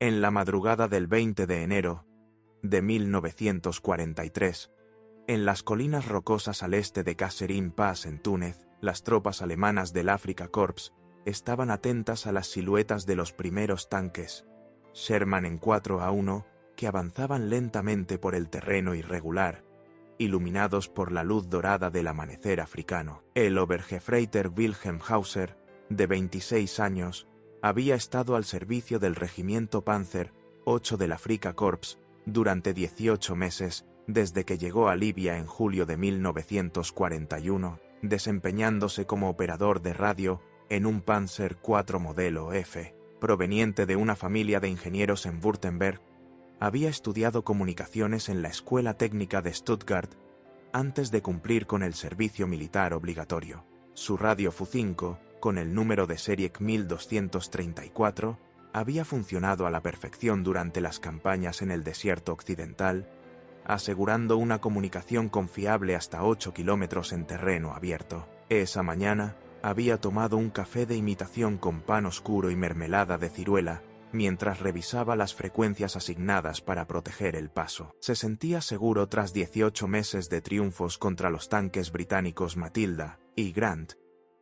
En la madrugada del 20 de enero de 1943, en las colinas rocosas al este de Kasserine Pass en Túnez, las tropas alemanas del Afrika Korps estaban atentas a las siluetas de los primeros tanques Sherman en 4-1 que avanzaban lentamente por el terreno irregular, iluminados por la luz dorada del amanecer africano. El Obergefreiter Wilhelm Hauser, de 26 años, había estado al servicio del regimiento Panzer 8 del Afrika Korps durante 18 meses desde que llegó a Libia en julio de 1941, desempeñándose como operador de radio en un Panzer IV modelo F, proveniente de una familia de ingenieros en Württemberg. Había estudiado comunicaciones en la Escuela Técnica de Stuttgart antes de cumplir con el servicio militar obligatorio. Su radio Fu-5, con el número de serie 1234, había funcionado a la perfección durante las campañas en el desierto occidental, asegurando una comunicación confiable hasta 8 kilómetros en terreno abierto. Esa mañana, había tomado un café de imitación con pan oscuro y mermelada de ciruela, mientras revisaba las frecuencias asignadas para proteger el paso. Se sentía seguro tras 18 meses de triunfos contra los tanques británicos Matilda y Grant,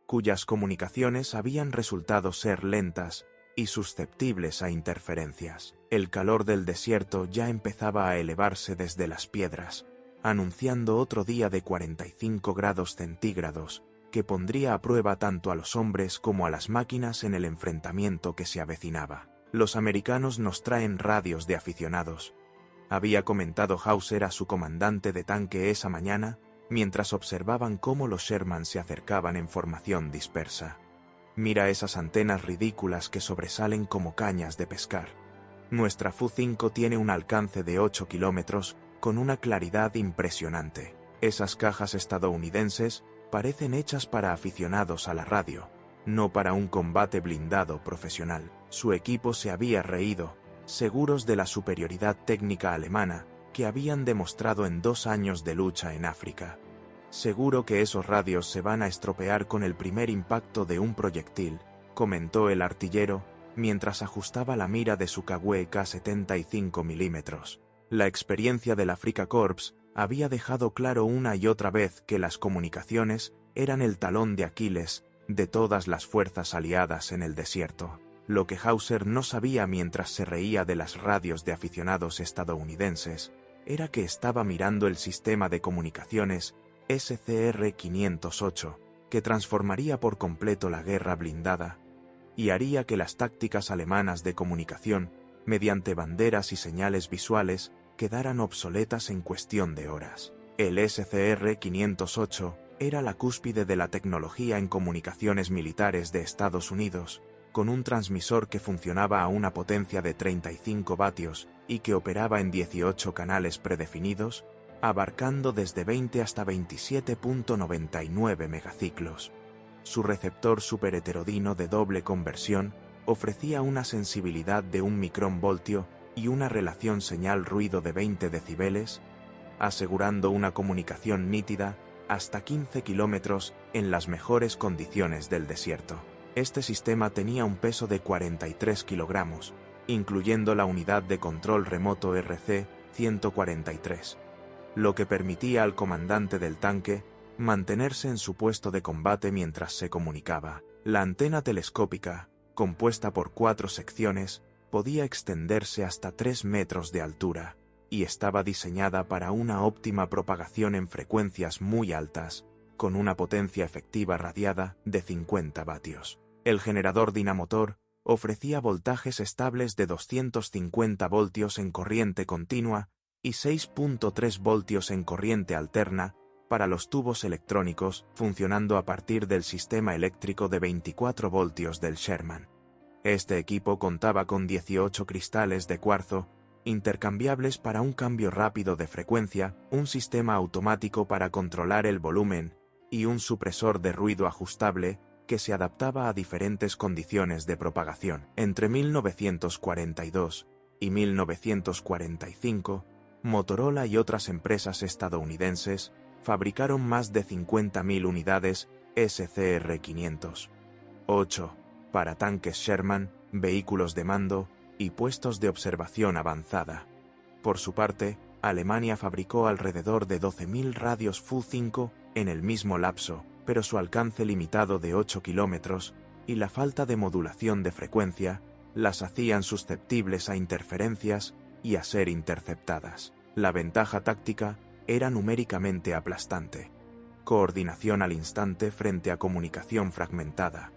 cuyas comunicaciones habían resultado ser lentas y susceptibles a interferencias. El calor del desierto ya empezaba a elevarse desde las piedras, anunciando otro día de 45 grados centígrados, que pondría a prueba tanto a los hombres como a las máquinas en el enfrentamiento que se avecinaba. Los americanos nos traen radios de aficionados, había comentado Hauser a su comandante de tanque esa mañana, mientras observaban cómo los Sherman se acercaban en formación dispersa. Mira esas antenas ridículas que sobresalen como cañas de pescar. Nuestra Fu-5 tiene un alcance de 8 kilómetros, con una claridad impresionante. Esas cajas estadounidenses parecen hechas para aficionados a la radio, no para un combate blindado profesional. Su equipo se había reído, seguros de la superioridad técnica alemana que habían demostrado en 2 años de lucha en África. Seguro que esos radios se van a estropear con el primer impacto de un proyectil, comentó el artillero, mientras ajustaba la mira de su Kawe K-75 mm. La experiencia del Afrika Korps había dejado claro una y otra vez que las comunicaciones eran el talón de Aquiles de todas las fuerzas aliadas en el desierto. Lo que Hauser no sabía mientras se reía de las radios de aficionados estadounidenses era que estaba mirando el sistema de comunicaciones SCR-508, que transformaría por completo la guerra blindada y haría que las tácticas alemanas de comunicación, mediante banderas y señales visuales, quedaran obsoletas en cuestión de horas. El SCR-508 era la cúspide de la tecnología en comunicaciones militares de Estados Unidos, con un transmisor que funcionaba a una potencia de 35 vatios y que operaba en 18 canales predefinidos, abarcando desde 20 hasta 27.99 megaciclos. Su receptor superheterodino de doble conversión ofrecía una sensibilidad de 1 micronvoltio y una relación señal-ruido de 20 decibeles, asegurando una comunicación nítida hasta 15 kilómetros en las mejores condiciones del desierto. Este sistema tenía un peso de 43 kilogramos, incluyendo la unidad de control remoto RC-143, lo que permitía al comandante del tanque mantenerse en su puesto de combate mientras se comunicaba. La antena telescópica, compuesta por 4 secciones, podía extenderse hasta 3 metros de altura, y estaba diseñada para una óptima propagación en frecuencias muy altas, con una potencia efectiva radiada de 50 vatios. El generador dinamotor ofrecía voltajes estables de 250 voltios en corriente continua y 6.3 voltios en corriente alterna para los tubos electrónicos, funcionando a partir del sistema eléctrico de 24 voltios del Sherman. Este equipo contaba con 18 cristales de cuarzo, intercambiables para un cambio rápido de frecuencia, un sistema automático para controlar el volumen y un supresor de ruido ajustable que se adaptaba a diferentes condiciones de propagación. Entre 1942 y 1945, Motorola y otras empresas estadounidenses fabricaron más de 50.000 unidades SCR-500. 8. Para tanques Sherman, vehículos de mando y puestos de observación avanzada. Por su parte, Alemania fabricó alrededor de 12.000 radios Fu-5 en el mismo lapso, pero su alcance limitado de 8 kilómetros y la falta de modulación de frecuencia las hacían susceptibles a interferencias y a ser interceptadas. La ventaja táctica era numéricamente aplastante. Coordinación al instante frente a comunicación fragmentada.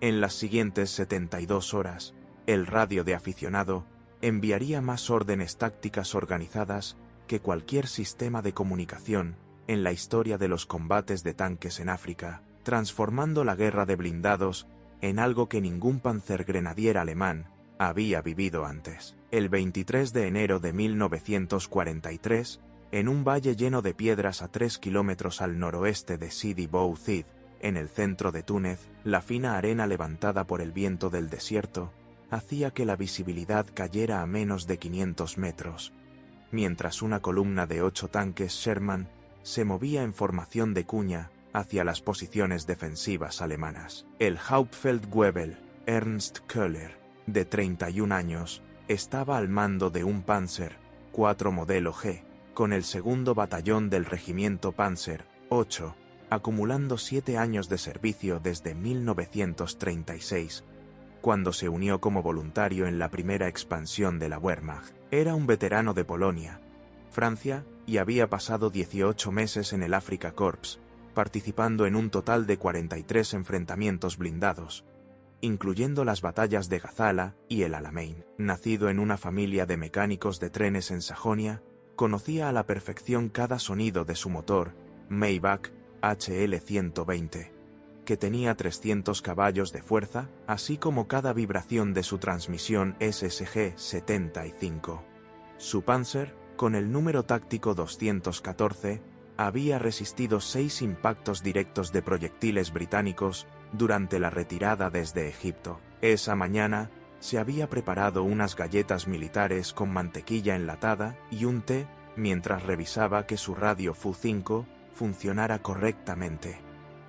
En las siguientes 72 horas, el radio de aficionado enviaría más órdenes tácticas organizadas que cualquier sistema de comunicación en la historia de los combates de tanques en África, transformando la guerra de blindados en algo que ningún panzergrenadier alemán había vivido antes. El 23 de enero de 1943, en un valle lleno de piedras a 3 kilómetros al noroeste de Sidi Bou Zid, en el centro de Túnez, la fina arena levantada por el viento del desierto hacía que la visibilidad cayera a menos de 500 metros, mientras una columna de 8 tanques Sherman se movía en formación de cuña hacia las posiciones defensivas alemanas. El Hauptfeldwebel Ernst Köhler, de 31 años, estaba al mando de un Panzer IV modelo G, con el segundo batallón del regimiento Panzer VIII, acumulando 7 años de servicio desde 1936, cuando se unió como voluntario en la primera expansión de la Wehrmacht. Era un veterano de Polonia, Francia, y había pasado 18 meses en el Afrika Korps, participando en un total de 43 enfrentamientos blindados, incluyendo las batallas de Gazala y el Alamein. Nacido en una familia de mecánicos de trenes en Sajonia, conocía a la perfección cada sonido de su motor, Maybach HL-120, que tenía 300 caballos de fuerza, así como cada vibración de su transmisión SSG-75. Su Panzer, con el número táctico 214, había resistido 6 impactos directos de proyectiles británicos durante la retirada desde Egipto. Esa mañana, se había preparado unas galletas militares con mantequilla enlatada y un té, mientras revisaba que su radio Fu-5 funcionara correctamente,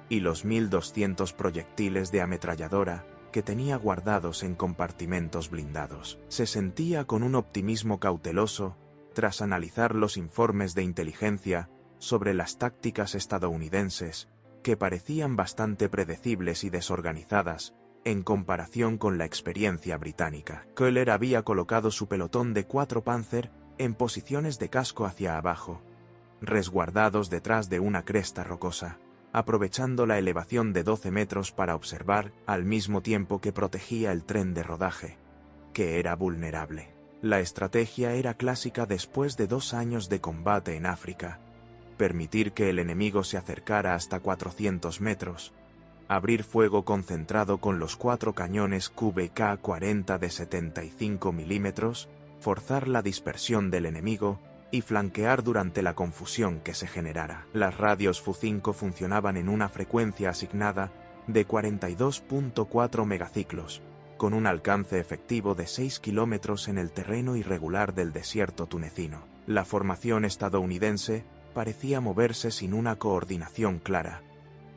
y los 1.200 proyectiles de ametralladora que tenía guardados en compartimentos blindados. Se sentía con un optimismo cauteloso tras analizar los informes de inteligencia sobre las tácticas estadounidenses, que parecían bastante predecibles y desorganizadas en comparación con la experiencia británica. Köhler había colocado su pelotón de 4 Panzer en posiciones de casco hacia abajo, resguardados detrás de una cresta rocosa, aprovechando la elevación de 12 metros para observar, al mismo tiempo que protegía el tren de rodaje, que era vulnerable. La estrategia era clásica después de 2 años de combate en África: permitir que el enemigo se acercara hasta 400 metros, abrir fuego concentrado con los 4 cañones QBK-40 de 75 milímetros, forzar la dispersión del enemigo y flanquear durante la confusión que se generara. Las radios Fu-5 funcionaban en una frecuencia asignada de 42.4 megaciclos, con un alcance efectivo de 6 kilómetros en el terreno irregular del desierto tunecino. La formación estadounidense parecía moverse sin una coordinación clara,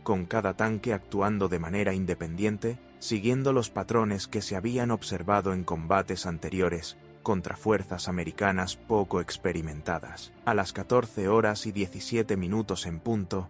con cada tanque actuando de manera independiente, siguiendo los patrones que se habían observado en combates anteriores contra fuerzas americanas poco experimentadas. A las 14 horas y 17 minutos en punto,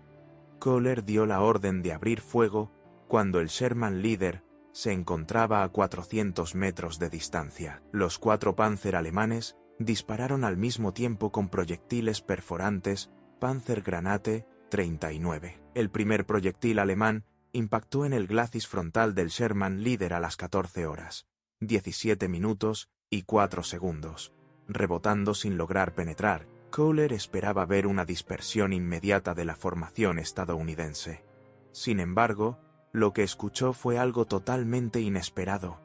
Köhler dio la orden de abrir fuego cuando el Sherman Leader se encontraba a 400 metros de distancia. Los 4 Panzer alemanes dispararon al mismo tiempo con proyectiles perforantes Panzergranate 39. El primer proyectil alemán impactó en el glacis frontal del Sherman Leader a las 14 horas, 17 minutos y 4 segundos, rebotando sin lograr penetrar. Köhler esperaba ver una dispersión inmediata de la formación estadounidense. Sin embargo, lo que escuchó fue algo totalmente inesperado: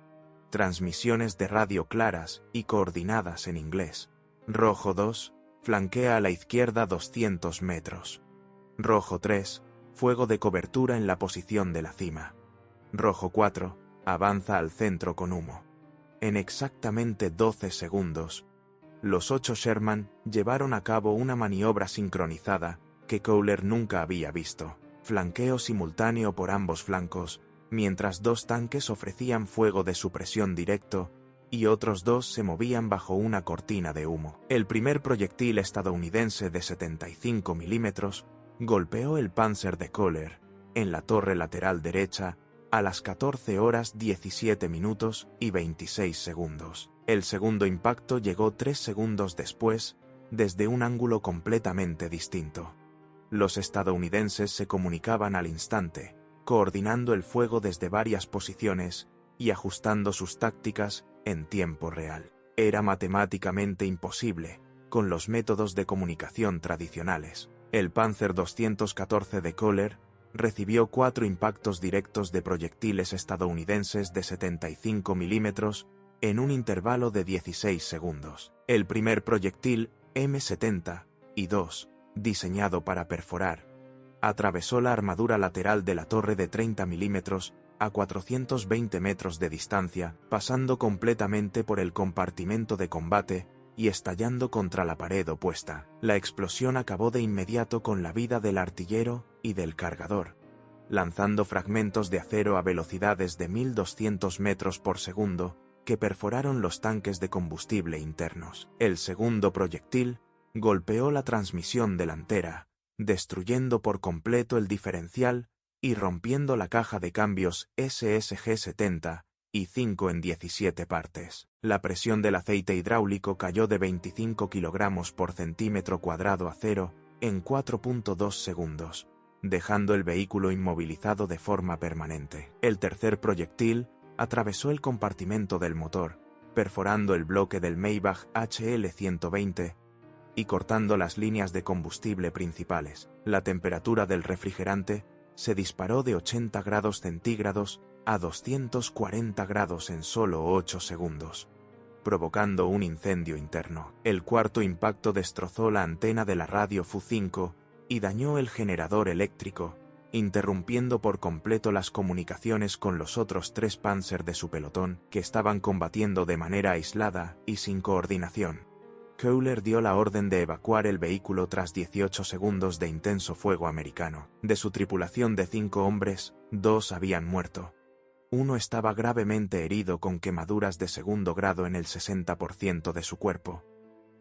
transmisiones de radio claras y coordinadas en inglés. Rojo 2, flanquea a la izquierda 200 metros. Rojo 3, fuego de cobertura en la posición de la cima. Rojo 4, avanza al centro con humo. En exactamente 12 segundos, los 8 Sherman llevaron a cabo una maniobra sincronizada que Köhler nunca había visto. Flanqueo simultáneo por ambos flancos, mientras 2 tanques ofrecían fuego de supresión directo y otros 2 se movían bajo una cortina de humo. El primer proyectil estadounidense de 75 milímetros golpeó el Panzer de Köhler en la torre lateral derecha a las 14 horas 17 minutos y 26 segundos. El segundo impacto llegó 3 segundos después, desde un ángulo completamente distinto. Los estadounidenses se comunicaban al instante, coordinando el fuego desde varias posiciones y ajustando sus tácticas en tiempo real. Era matemáticamente imposible, con los métodos de comunicación tradicionales. El Panzer 214 de Köhler recibió 4 impactos directos de proyectiles estadounidenses de 75 milímetros en un intervalo de 16 segundos. El primer proyectil, M72, diseñado para perforar, atravesó la armadura lateral de la torre de 30 milímetros a 420 metros de distancia, pasando completamente por el compartimento de combate y estallando contra la pared opuesta. La explosión acabó de inmediato con la vida del artillero y del cargador, lanzando fragmentos de acero a velocidades de 1200 metros por segundo que perforaron los tanques de combustible internos. El segundo proyectil golpeó la transmisión delantera, destruyendo por completo el diferencial y rompiendo la caja de cambios SSG-70 y 5 en 17 partes. La presión del aceite hidráulico cayó de 25 kilogramos por centímetro cuadrado a cero en 4.2 segundos, dejando el vehículo inmovilizado de forma permanente. El tercer proyectil atravesó el compartimento del motor, perforando el bloque del Maybach HL-120 y cortando las líneas de combustible principales. La temperatura del refrigerante se disparó de 80 grados centígrados a 240 grados en solo 8 segundos, provocando un incendio interno. El cuarto impacto destrozó la antena de la radio Fu-5 y dañó el generador eléctrico, interrumpiendo por completo las comunicaciones con los otros 3 Panzer de su pelotón, que estaban combatiendo de manera aislada y sin coordinación. Köhler dio la orden de evacuar el vehículo tras 18 segundos de intenso fuego americano. De su tripulación de 5 hombres, 2 habían muerto. Uno estaba gravemente herido con quemaduras de segundo grado en el 60% de su cuerpo,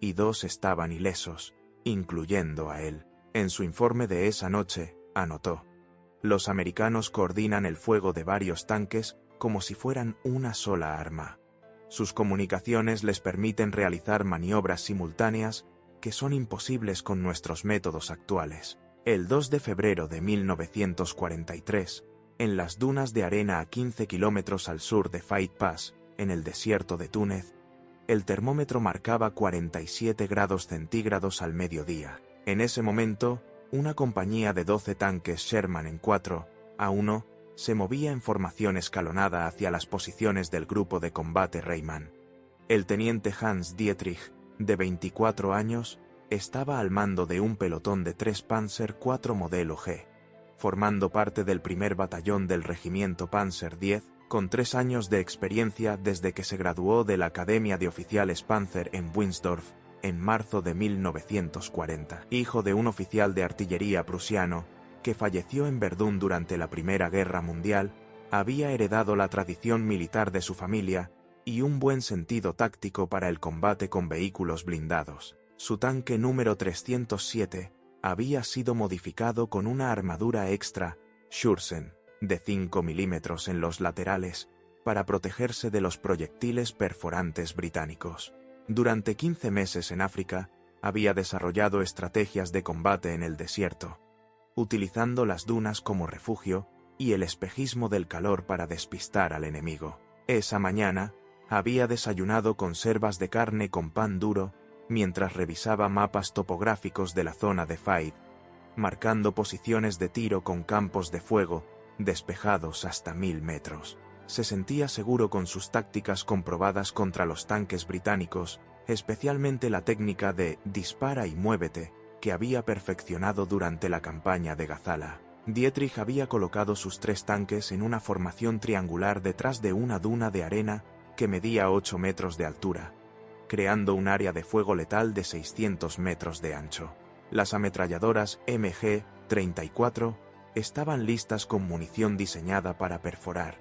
y 2 estaban ilesos, incluyendo a él. En su informe de esa noche, anotó: los americanos coordinan el fuego de varios tanques como si fueran una sola arma. Sus comunicaciones les permiten realizar maniobras simultáneas que son imposibles con nuestros métodos actuales. El 2 de febrero de 1943, en las dunas de arena a 15 kilómetros al sur de Fight Pass, en el desierto de Túnez, el termómetro marcaba 47 grados centígrados al mediodía. En ese momento, una compañía de 12 tanques Sherman en 4-1 se movía en formación escalonada hacia las posiciones del grupo de combate Reymann. El teniente Hans Dietrich, de 24 años, estaba al mando de un pelotón de 3 Panzer IV modelo G, formando parte del primer batallón del regimiento Panzer X, con 3 años de experiencia desde que se graduó de la Academia de Oficiales Panzer en Winsdorf, en marzo de 1940. Hijo de un oficial de artillería prusiano, que falleció en Verdún durante la Primera Guerra Mundial, había heredado la tradición militar de su familia y un buen sentido táctico para el combate con vehículos blindados. Su tanque número 307 había sido modificado con una armadura extra, Schürzen, de 5 milímetros en los laterales, para protegerse de los proyectiles perforantes británicos. Durante 15 meses en África, había desarrollado estrategias de combate en el desierto, utilizando las dunas como refugio y el espejismo del calor para despistar al enemigo. Esa mañana, había desayunado conservas de carne con pan duro mientras revisaba mapas topográficos de la zona de Faid, marcando posiciones de tiro con campos de fuego despejados hasta 1000 metros. Se sentía seguro con sus tácticas comprobadas contra los tanques británicos, especialmente la técnica de dispara y muévete, que había perfeccionado durante la campaña de Gazala. Dietrich había colocado sus 3 tanques en una formación triangular detrás de una duna de arena que medía 8 metros de altura, creando un área de fuego letal de 600 metros de ancho. Las ametralladoras MG-34 estaban listas con munición diseñada para perforar,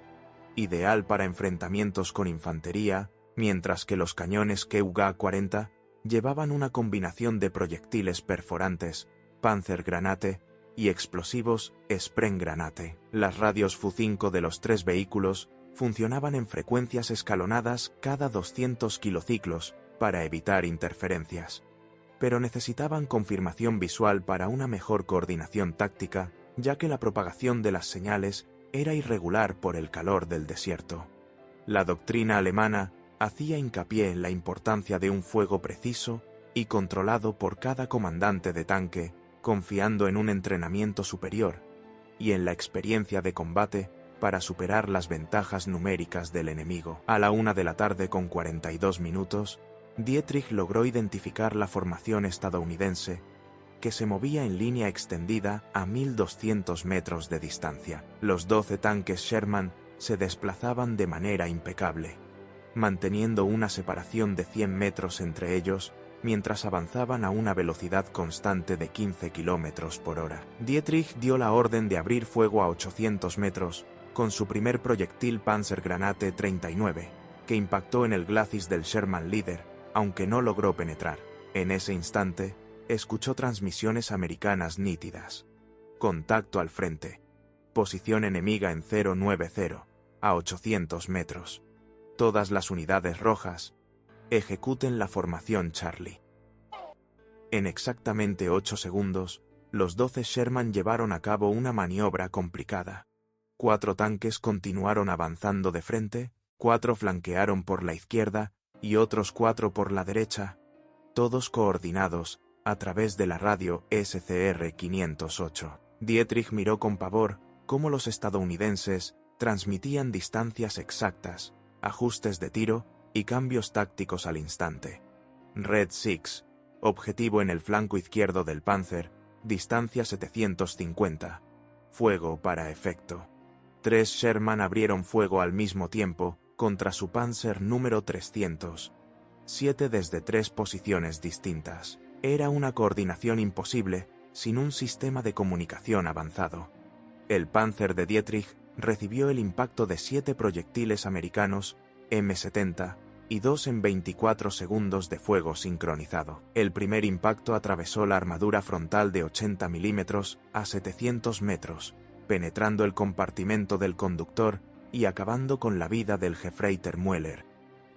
ideal para enfrentamientos con infantería, mientras que los cañones KUGA-40 llevaban una combinación de proyectiles perforantes, Panzergranate, y explosivos, Sprenggranate. Las radios Fu-5 de los 3 vehículos funcionaban en frecuencias escalonadas cada 200 kilociclos para evitar interferencias, pero necesitaban confirmación visual para una mejor coordinación táctica, ya que la propagación de las señales era irregular por el calor del desierto. La doctrina alemana hacía hincapié en la importancia de un fuego preciso y controlado por cada comandante de tanque, confiando en un entrenamiento superior y en la experiencia de combate para superar las ventajas numéricas del enemigo. A la 1:42 p.m, Dietrich logró identificar la formación estadounidense, que se movía en línea extendida a 1.200 metros de distancia. Los 12 tanques Sherman se desplazaban de manera impecable, manteniendo una separación de 100 metros entre ellos, mientras avanzaban a una velocidad constante de 15 km por hora. Dietrich dio la orden de abrir fuego a 800 metros, con su primer proyectil Panzergranate 39, que impactó en el glacis del Sherman Leader, aunque no logró penetrar. En ese instante, escuchó transmisiones americanas nítidas. Contacto al frente. Posición enemiga en 090, a 800 metros. Todas las unidades rojas, ejecuten la formación Charlie. En exactamente 8 segundos, los 12 Sherman llevaron a cabo una maniobra complicada. 4 tanques continuaron avanzando de frente, 4 flanquearon por la izquierda y otros 4 por la derecha, todos coordinados a través de la radio SCR-508. Dietrich miró con pavor cómo los estadounidenses transmitían distancias exactas, ajustes de tiro y cambios tácticos al instante. Red 6, objetivo en el flanco izquierdo del Panzer, distancia 750. Fuego para efecto. 3 Sherman abrieron fuego al mismo tiempo contra su Panzer número 300. 7 desde 3 posiciones distintas. Era una coordinación imposible sin un sistema de comunicación avanzado. El Panzer de Dietrich recibió el impacto de 7 proyectiles americanos M70 y 2 en 24 segundos de fuego sincronizado. El primer impacto atravesó la armadura frontal de 80 milímetros a 700 metros, penetrando el compartimento del conductor y acabando con la vida del Gefreiter Mueller,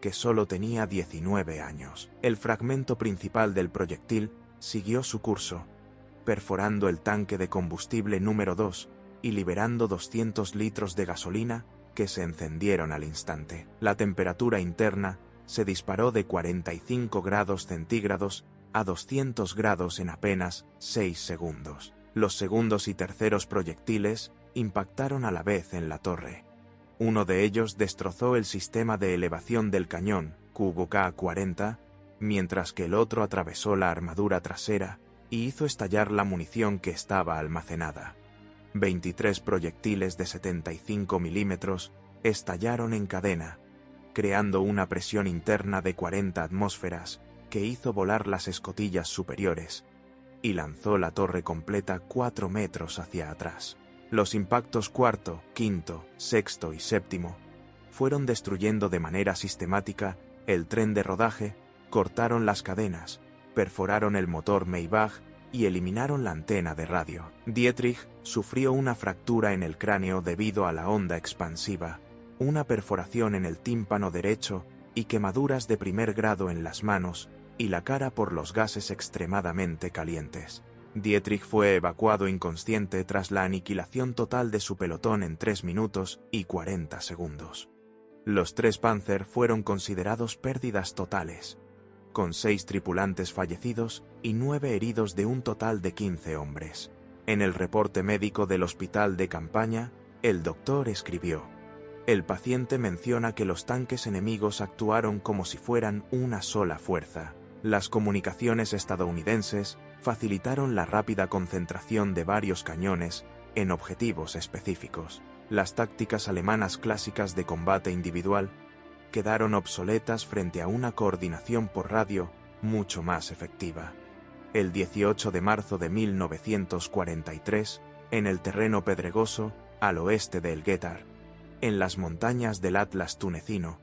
que solo tenía 19 años. El fragmento principal del proyectil siguió su curso, perforando el tanque de combustible número 2 y liberando 200 litros de gasolina que se encendieron al instante. La temperatura interna se disparó de 45 grados centígrados a 200 grados en apenas 6 segundos. Los segundos y terceros proyectiles impactaron a la vez en la torre. Uno de ellos destrozó el sistema de elevación del cañón, KUGA-40, mientras que el otro atravesó la armadura trasera y hizo estallar la munición que estaba almacenada. 23 proyectiles de 75 milímetros estallaron en cadena, creando una presión interna de 40 atmósferas que hizo volar las escotillas superiores y lanzó la torre completa 4 metros hacia atrás. Los impactos cuarto, quinto, sexto y séptimo fueron destruyendo de manera sistemática el tren de rodaje, cortaron las cadenas, perforaron el motor Maybach y eliminaron la antena de radio. Dietrich sufrió una fractura en el cráneo debido a la onda expansiva, una perforación en el tímpano derecho y quemaduras de primer grado en las manos y la cara por los gases extremadamente calientes. Dietrich fue evacuado inconsciente tras la aniquilación total de su pelotón en 3 minutos y 40 segundos. Los 3 Panzer fueron considerados pérdidas totales, con 6 tripulantes fallecidos y 9 heridos de un total de 15 hombres. En el reporte médico del hospital de campaña, el doctor escribió: el paciente menciona que los tanques enemigos actuaron como si fueran una sola fuerza. Las comunicaciones estadounidenses facilitaron la rápida concentración de varios cañones en objetivos específicos. Las tácticas alemanas clásicas de combate individual quedaron obsoletas frente a una coordinación por radio mucho más efectiva. El 18 de marzo de 1943, en el terreno pedregoso, al oeste de El Guetar, en las montañas del Atlas tunecino,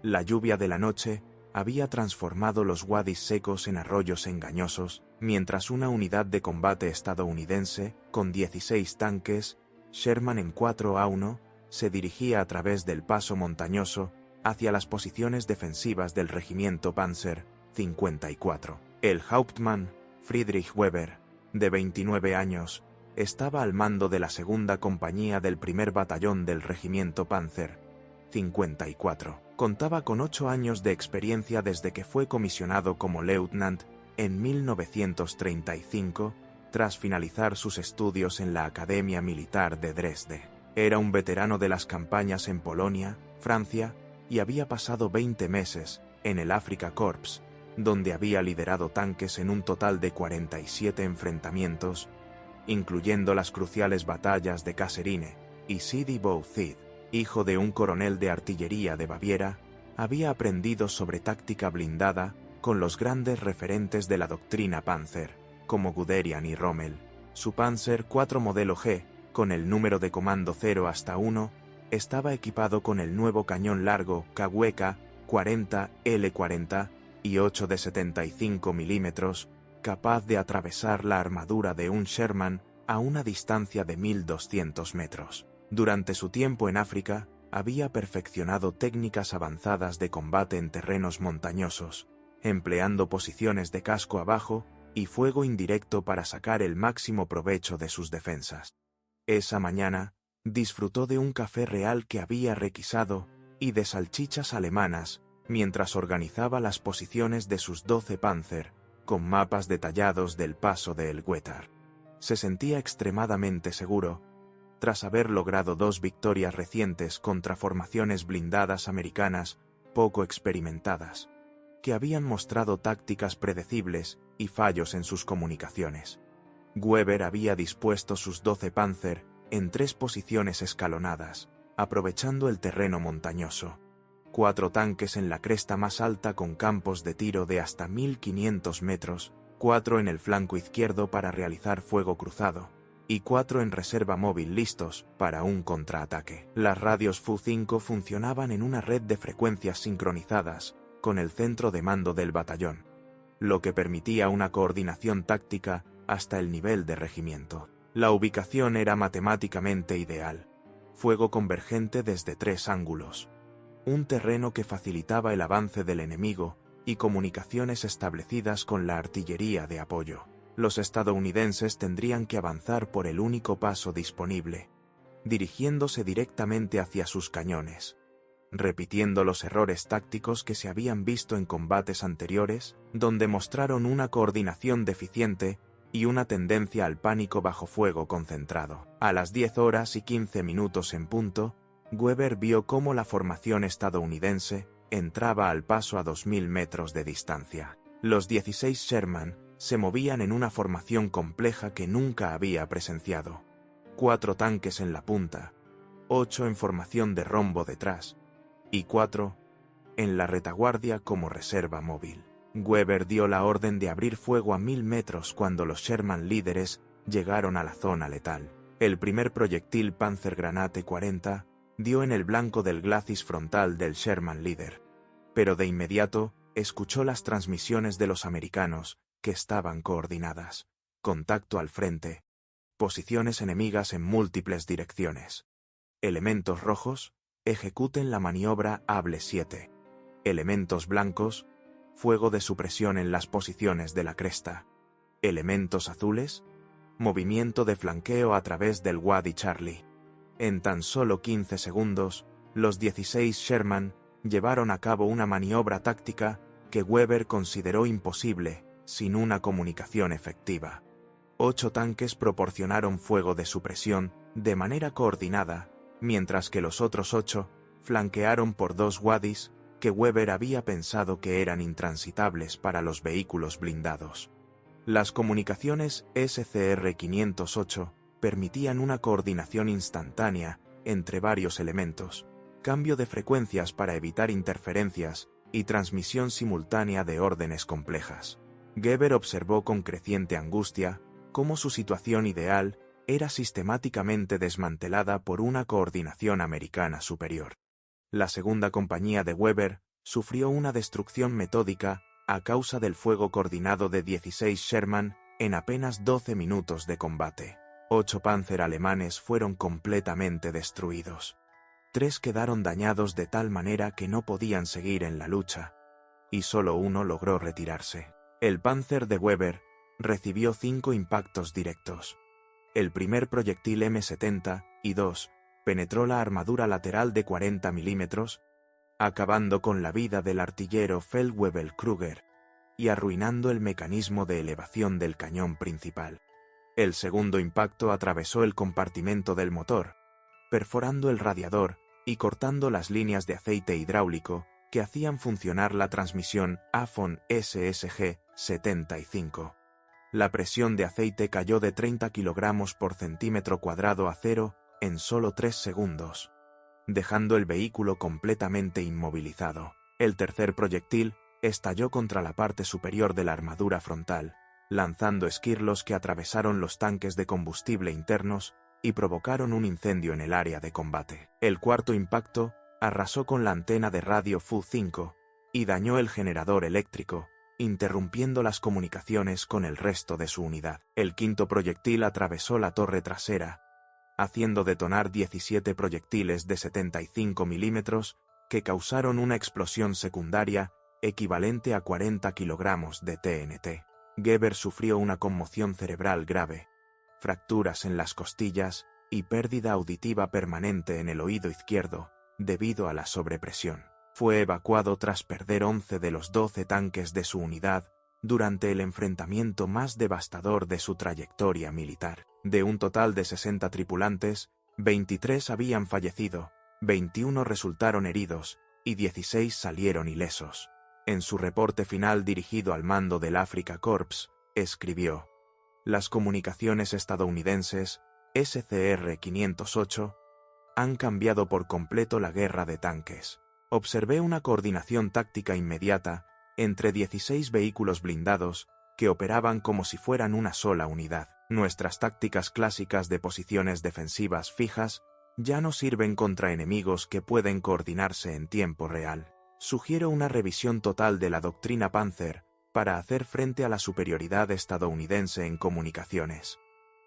La lluvia de la noche había transformado los wadis secos en arroyos engañosos, mientras una unidad de combate estadounidense, con 16 tanques, Sherman en 4A1, se dirigía a través del paso montañoso hacia las posiciones defensivas del regimiento Panzer 54. El Hauptmann, Friedrich Weber, de 29 años, estaba al mando de la segunda compañía del primer batallón del regimiento Panzer 54. Contaba con 8 años de experiencia desde que fue comisionado como lieutenant en 1935, tras finalizar sus estudios en la Academia Militar de Dresde. Era un veterano de las campañas en Polonia, Francia, y había pasado 20 meses en el Afrika Korps, donde había liderado tanques en un total de 47 enfrentamientos, incluyendo las cruciales batallas de Kasserine y Sidi Bou Zid. Hijo de un coronel de artillería de Baviera, había aprendido sobre táctica blindada con los grandes referentes de la doctrina Panzer, como Guderian y Rommel. Su Panzer IV modelo G, con el número de comando 0 hasta 1, estaba equipado con el nuevo cañón largo KWK 40 L40 y 8 de 75 mm, capaz de atravesar la armadura de un Sherman a una distancia de 1200 metros. Durante su tiempo en África, había perfeccionado técnicas avanzadas de combate en terrenos montañosos, empleando posiciones de casco abajo y fuego indirecto para sacar el máximo provecho de sus defensas. Esa mañana, disfrutó de un café real que había requisado y de salchichas alemanas, mientras organizaba las posiciones de sus 12 Panzer, con mapas detallados del paso de El Wetar. Se sentía extremadamente seguro, tras haber logrado 2 victorias recientes contra formaciones blindadas americanas poco experimentadas, que habían mostrado tácticas predecibles y fallos en sus comunicaciones. Weber había dispuesto sus 12 Panzer en 3 posiciones escalonadas, aprovechando el terreno montañoso. 4 tanques en la cresta más alta con campos de tiro de hasta 1500 metros, 4 en el flanco izquierdo para realizar fuego cruzado, y 4 en reserva móvil listos para un contraataque. Las radios Fu-5 funcionaban en una red de frecuencias sincronizadas con el centro de mando del batallón, lo que permitía una coordinación táctica hasta el nivel de regimiento. La ubicación era matemáticamente ideal. Fuego convergente desde 3 ángulos. Un terreno que facilitaba el avance del enemigo y comunicaciones establecidas con la artillería de apoyo. Los estadounidenses tendrían que avanzar por el único paso disponible, dirigiéndose directamente hacia sus cañones, repitiendo los errores tácticos que se habían visto en combates anteriores, donde mostraron una coordinación deficiente y una tendencia al pánico bajo fuego concentrado. A las 10:15 en punto, Weber vio cómo la formación estadounidense entraba al paso a 2000 metros de distancia. Los 16 Sherman se movían en una formación compleja que nunca había presenciado. 4 tanques en la punta, 8 en formación de rombo detrás, y 4 en la retaguardia como reserva móvil. Weber dio la orden de abrir fuego a 1000 metros cuando los Sherman líderes llegaron a la zona letal. El primer proyectil Panzergranate 40 dio en el blanco del glacis frontal del Sherman líder, pero de inmediato escuchó las transmisiones de los americanos, que estaban coordinadas. Contacto al frente. Posiciones enemigas en múltiples direcciones. Elementos rojos, ejecuten la maniobra Able 7. Elementos blancos, fuego de supresión en las posiciones de la cresta. Elementos azules, movimiento de flanqueo a través del Wadi Charlie. En tan solo 15 segundos, los 16 Sherman llevaron a cabo una maniobra táctica que Weber consideró imposible sin una comunicación efectiva. 8 tanques proporcionaron fuego de supresión de manera coordinada, mientras que los otros 8 flanquearon por 2 wadis que Weber había pensado que eran intransitables para los vehículos blindados. Las comunicaciones SCR-508 permitían una coordinación instantánea entre varios elementos, cambio de frecuencias para evitar interferencias y transmisión simultánea de órdenes complejas. Weber observó con creciente angustia cómo su situación ideal era sistemáticamente desmantelada por una coordinación americana superior. La segunda compañía de Weber sufrió una destrucción metódica a causa del fuego coordinado de 16 Sherman en apenas 12 minutos de combate. 8 Panzer alemanes fueron completamente destruidos. 3 quedaron dañados de tal manera que no podían seguir en la lucha, y solo uno logró retirarse. El Panzer de Weber recibió 5 impactos directos. El primer proyectil M72 penetró la armadura lateral de 40 milímetros, acabando con la vida del artillero Feldwebel Krüger y arruinando el mecanismo de elevación del cañón principal. El segundo impacto atravesó el compartimento del motor, perforando el radiador y cortando las líneas de aceite hidráulico que hacían funcionar la transmisión Afon SSG-75. La presión de aceite cayó de 30 kilogramos por centímetro cuadrado a cero en solo 3 segundos, dejando el vehículo completamente inmovilizado. El tercer proyectil estalló contra la parte superior de la armadura frontal, lanzando esquirlos que atravesaron los tanques de combustible internos y provocaron un incendio en el área de combate. El cuarto impacto arrasó con la antena de radio Fu-5 y dañó el generador eléctrico, interrumpiendo las comunicaciones con el resto de su unidad. El quinto proyectil atravesó la torre trasera, haciendo detonar 17 proyectiles de 75 milímetros que causaron una explosión secundaria equivalente a 40 kilogramos de TNT. Geber sufrió una conmoción cerebral grave, fracturas en las costillas y pérdida auditiva permanente en el oído izquierdo debido a la sobrepresión. Fue evacuado tras perder 11 de los 12 tanques de su unidad durante el enfrentamiento más devastador de su trayectoria militar. De un total de 60 tripulantes, 23 habían fallecido, 21 resultaron heridos y 16 salieron ilesos. En su reporte final dirigido al mando del Afrika Korps, escribió: "Las comunicaciones estadounidenses, SCR-508, han cambiado por completo la guerra de tanques. Observé una coordinación táctica inmediata entre 16 vehículos blindados que operaban como si fueran una sola unidad. Nuestras tácticas clásicas de posiciones defensivas fijas ya no sirven contra enemigos que pueden coordinarse en tiempo real. Sugiero una revisión total de la doctrina Panzer para hacer frente a la superioridad estadounidense en comunicaciones.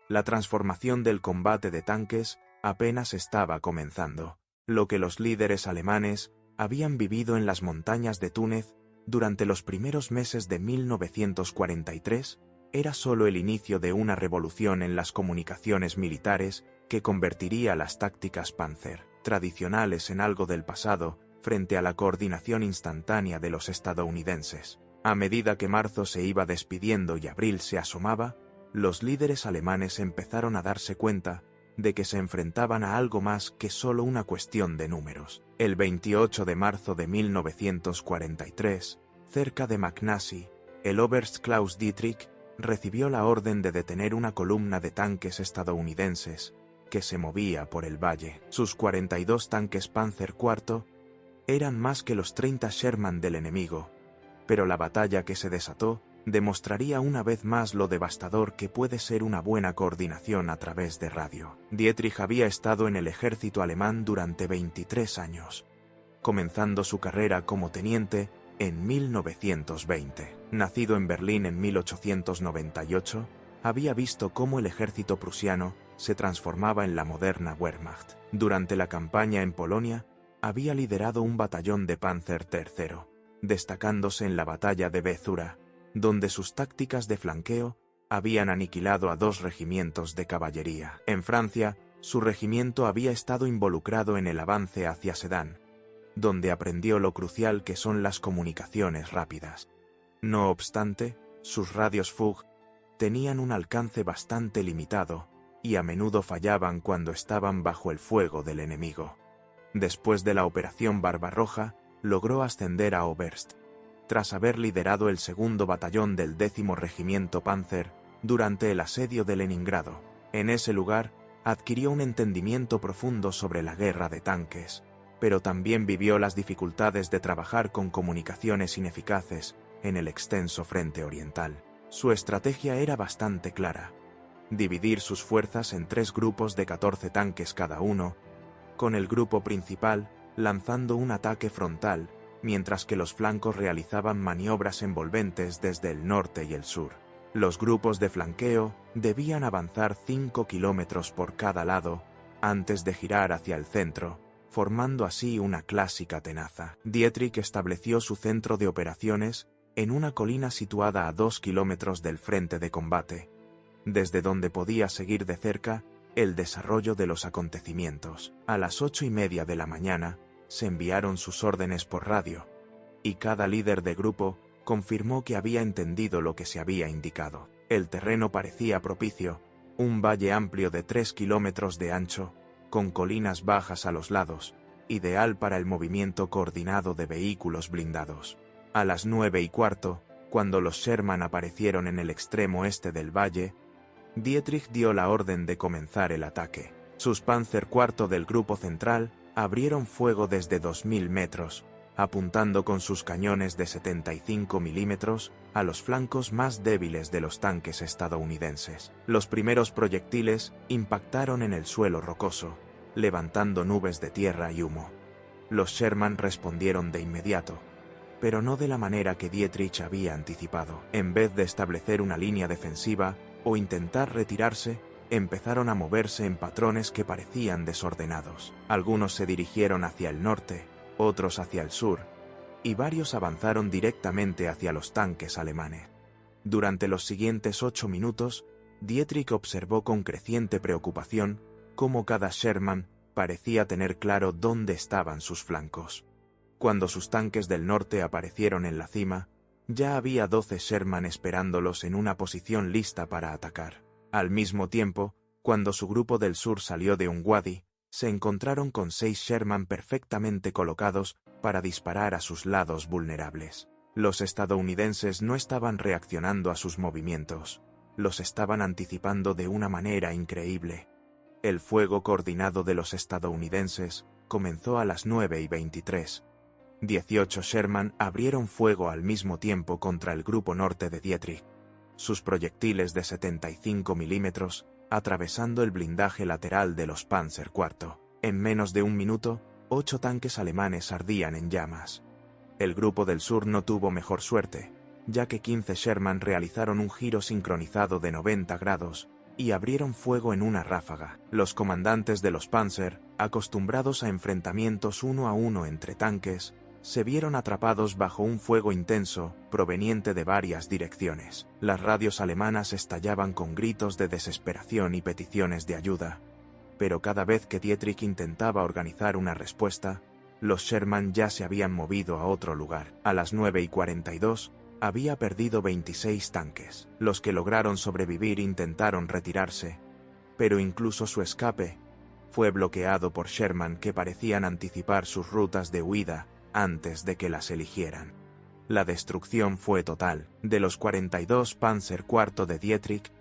La transformación del combate de tanques apenas estaba comenzando. Lo que los líderes alemanes habían vivido en las montañas de Túnez durante los primeros meses de 1943 era solo el inicio de una revolución en las comunicaciones militares que convertiría las tácticas Panzer tradicionales en algo del pasado frente a la coordinación instantánea de los estadounidenses. A medida que marzo se iba despidiendo y abril se asomaba, los líderes alemanes empezaron a darse cuenta de que se enfrentaban a algo más que solo una cuestión de números. El 28 de marzo de 1943, cerca de Magnassi, el Oberst Klaus Dietrich recibió la orden de detener una columna de tanques estadounidenses que se movía por el valle. Sus 42 tanques Panzer IV eran más que los 30 Sherman del enemigo, pero la batalla que se desató demostraría una vez más lo devastador que puede ser una buena coordinación a través de radio. Dietrich había estado en el ejército alemán durante 23 años, comenzando su carrera como teniente en 1920. Nacido en Berlín en 1898, había visto cómo el ejército prusiano se transformaba en la moderna Wehrmacht. Durante la campaña en Polonia, había liderado un batallón de Panzer III, destacándose en la batalla de Bethura, donde sus tácticas de flanqueo habían aniquilado a 2 regimientos de caballería. En Francia, su regimiento había estado involucrado en el avance hacia Sedan, donde aprendió lo crucial que son las comunicaciones rápidas. No obstante, sus radios FUG tenían un alcance bastante limitado y a menudo fallaban cuando estaban bajo el fuego del enemigo. Después de la Operación Barbarroja, logró ascender a Oberst, tras haber liderado el segundo batallón del 10º Regimiento Panzer durante el asedio de Leningrado. En ese lugar, adquirió un entendimiento profundo sobre la guerra de tanques, pero también vivió las dificultades de trabajar con comunicaciones ineficaces en el extenso frente oriental. Su estrategia era bastante clara: dividir sus fuerzas en 3 grupos de 14 tanques cada uno, con el grupo principal lanzando un ataque frontal mientras que los flancos realizaban maniobras envolventes desde el norte y el sur. Los grupos de flanqueo debían avanzar 5 kilómetros por cada lado antes de girar hacia el centro, formando así una clásica tenaza. Dietrich estableció su centro de operaciones en una colina situada a 2 kilómetros del frente de combate, desde donde podía seguir de cerca el desarrollo de los acontecimientos. A las 8:30 de la mañana se enviaron sus órdenes por radio, y cada líder de grupo confirmó que había entendido lo que se había indicado. El terreno parecía propicio, un valle amplio de 3 kilómetros de ancho, con colinas bajas a los lados, ideal para el movimiento coordinado de vehículos blindados. A las 9:15, cuando los Sherman aparecieron en el extremo este del valle, Dietrich dio la orden de comenzar el ataque. Sus Panzer IV del grupo central abrieron fuego desde 2000 metros, apuntando con sus cañones de 75 milímetros a los flancos más débiles de los tanques estadounidenses. Los primeros proyectiles impactaron en el suelo rocoso, levantando nubes de tierra y humo. Los Sherman respondieron de inmediato, pero no de la manera que Dietrich había anticipado. En vez de establecer una línea defensiva o intentar retirarse, empezaron a moverse en patrones que parecían desordenados. Algunos se dirigieron hacia el norte, otros hacia el sur, y varios avanzaron directamente hacia los tanques alemanes. Durante los siguientes 8 minutos, Dietrich observó con creciente preocupación cómo cada Sherman parecía tener claro dónde estaban sus flancos. Cuando sus tanques del norte aparecieron en la cima, ya había 12 Sherman esperándolos en una posición lista para atacar. Al mismo tiempo, cuando su grupo del sur salió de un wadi, se encontraron con 6 Sherman perfectamente colocados para disparar a sus lados vulnerables. Los estadounidenses no estaban reaccionando a sus movimientos, los estaban anticipando de una manera increíble. El fuego coordinado de los estadounidenses comenzó a las 9:23. 18 Sherman abrieron fuego al mismo tiempo contra el grupo norte de Dietrich. Sus proyectiles de 75 milímetros atravesando el blindaje lateral de los Panzer IV. En menos de un minuto, 8 tanques alemanes ardían en llamas. El grupo del sur no tuvo mejor suerte, ya que 15 Sherman realizaron un giro sincronizado de 90 grados y abrieron fuego en una ráfaga. Los comandantes de los Panzer, acostumbrados a enfrentamientos uno a uno entre tanques, se vieron atrapados bajo un fuego intenso proveniente de varias direcciones. Las radios alemanas estallaban con gritos de desesperación y peticiones de ayuda, pero cada vez que Dietrich intentaba organizar una respuesta, los Sherman ya se habían movido a otro lugar. A las 9:42, había perdido 26 tanques. Los que lograron sobrevivir intentaron retirarse, pero incluso su escape fue bloqueado por Sherman que parecían anticipar sus rutas de huida antes de que las eligieran. La destrucción fue total. De los 42 Panzer IV de Dietrich,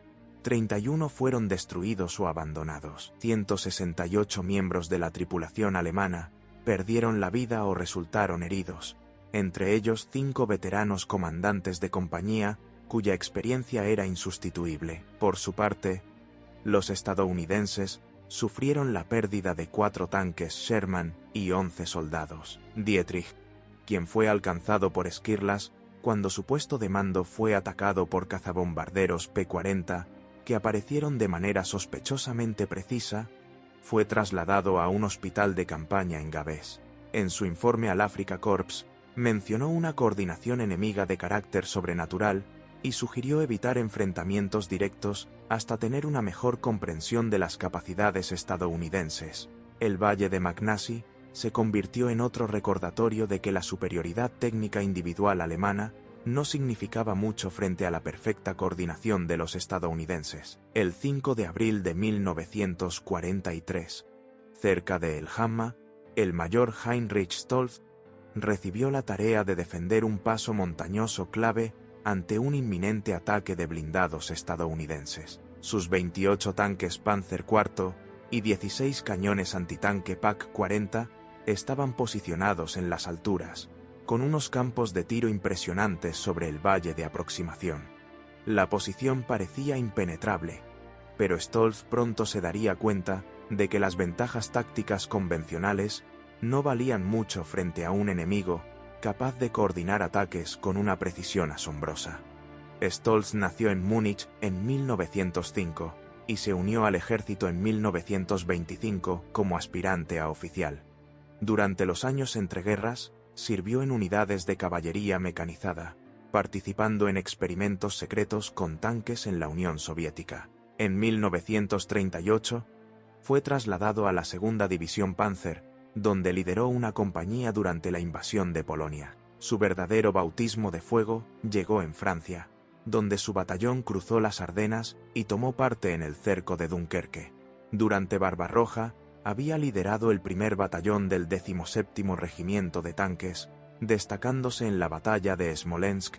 31 fueron destruidos o abandonados. 168 miembros de la tripulación alemana perdieron la vida o resultaron heridos, entre ellos 5 veteranos comandantes de compañía cuya experiencia era insustituible. Por su parte, los estadounidenses sufrieron la pérdida de 4 tanques Sherman y 11 soldados. Dietrich, quien fue alcanzado por esquirlas cuando su puesto de mando fue atacado por cazabombarderos P-40, que aparecieron de manera sospechosamente precisa, fue trasladado a un hospital de campaña en Gabes. En su informe al Afrika Korps, mencionó una coordinación enemiga de carácter sobrenatural y sugirió evitar enfrentamientos directos hasta tener una mejor comprensión de las capacidades estadounidenses. El Valle de McNashy se convirtió en otro recordatorio de que la superioridad técnica individual alemana no significaba mucho frente a la perfecta coordinación de los estadounidenses. El 5 de abril de 1943, cerca de El Hamma, el mayor Heinrich Stolz recibió la tarea de defender un paso montañoso clave ante un inminente ataque de blindados estadounidenses. Sus 28 tanques Panzer IV y 16 cañones antitanque PaK-40 estaban posicionados en las alturas, con unos campos de tiro impresionantes sobre el valle de aproximación. La posición parecía impenetrable, pero Stolz pronto se daría cuenta de que las ventajas tácticas convencionales no valían mucho frente a un enemigo capaz de coordinar ataques con una precisión asombrosa. Stolz nació en Múnich en 1905 y se unió al ejército en 1925 como aspirante a oficial. Durante los años entreguerras, sirvió en unidades de caballería mecanizada, participando en experimentos secretos con tanques en la Unión Soviética. En 1938, fue trasladado a la Segunda División Panzer, donde lideró una compañía durante la invasión de Polonia. Su verdadero bautismo de fuego llegó en Francia, donde su batallón cruzó las Ardenas y tomó parte en el cerco de Dunkerque. Durante Barbarroja, había liderado el primer batallón del 17º Regimiento de Tanques, destacándose en la batalla de Smolensk,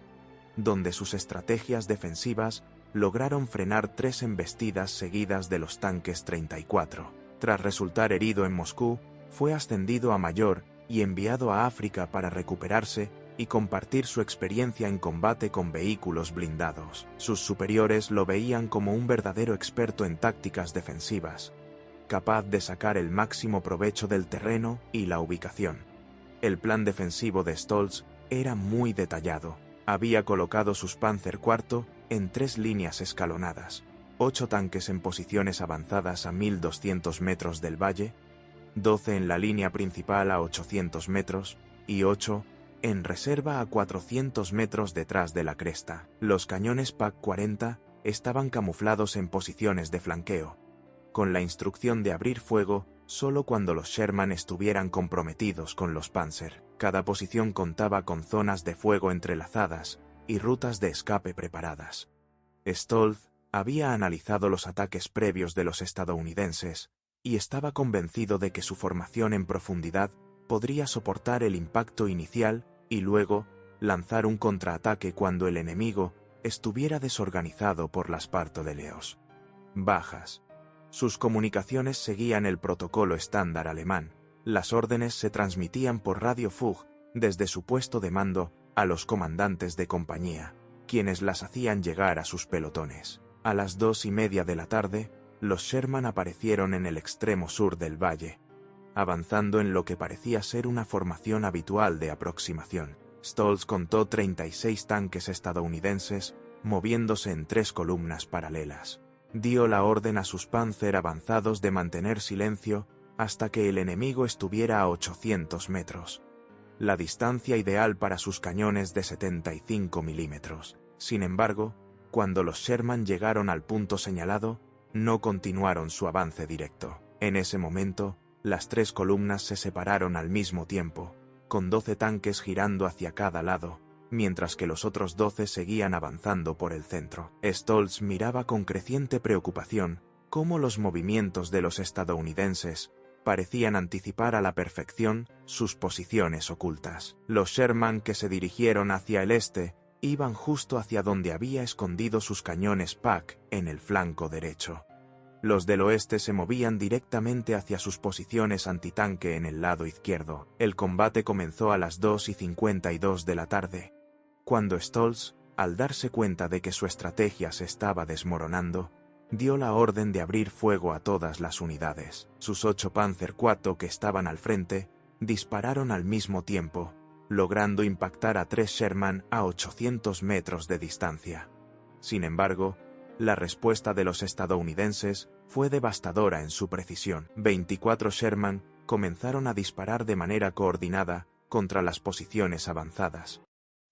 donde sus estrategias defensivas lograron frenar 3 embestidas seguidas de los tanques 34. Tras resultar herido en Moscú, fue ascendido a mayor y enviado a África para recuperarse y compartir su experiencia en combate con vehículos blindados. Sus superiores lo veían como un verdadero experto en tácticas defensivas, capaz de sacar el máximo provecho del terreno y la ubicación. El plan defensivo de Stolz era muy detallado. Había colocado sus Panzer IV en 3 líneas escalonadas, 8 tanques en posiciones avanzadas a 1200 metros del valle, 12 en la línea principal a 800 metros y 8 en reserva a 400 metros detrás de la cresta. Los cañones PaK-40 estaban camuflados en posiciones de flanqueo, con la instrucción de abrir fuego solo cuando los Sherman estuvieran comprometidos con los Panzer. Cada posición contaba con zonas de fuego entrelazadas y rutas de escape preparadas. Stolz había analizado los ataques previos de los estadounidenses y estaba convencido de que su formación en profundidad podría soportar el impacto inicial y luego lanzar un contraataque cuando el enemigo estuviera desorganizado por las Parto de Leos. Bajas. Sus comunicaciones seguían el protocolo estándar alemán. Las órdenes se transmitían por radio Fug desde su puesto de mando a los comandantes de compañía, quienes las hacían llegar a sus pelotones. A las 2:30 de la tarde, los Sherman aparecieron en el extremo sur del valle, avanzando en lo que parecía ser una formación habitual de aproximación. Stolz contó 36 tanques estadounidenses moviéndose en 3 columnas paralelas. Dio la orden a sus Panzer avanzados de mantener silencio hasta que el enemigo estuviera a 800 metros, la distancia ideal para sus cañones de 75 milímetros. Sin embargo, cuando los Sherman llegaron al punto señalado, no continuaron su avance directo. En ese momento, las 3 columnas se separaron al mismo tiempo, con 12 tanques girando hacia cada lado, mientras que los otros 12 seguían avanzando por el centro. Stolz miraba con creciente preocupación cómo los movimientos de los estadounidenses parecían anticipar a la perfección sus posiciones ocultas. Los Sherman que se dirigieron hacia el este iban justo hacia donde había escondido sus cañones PaK en el flanco derecho. Los del oeste se movían directamente hacia sus posiciones antitanque en el lado izquierdo. El combate comenzó a las 2:52 de la tarde, cuando Stolz, al darse cuenta de que su estrategia se estaba desmoronando, dio la orden de abrir fuego a todas las unidades. Sus 8 Panzer IV que estaban al frente dispararon al mismo tiempo, logrando impactar a 3 Sherman a 800 metros de distancia. Sin embargo, la respuesta de los estadounidenses fue devastadora en su precisión. 24 Sherman comenzaron a disparar de manera coordinada contra las posiciones avanzadas.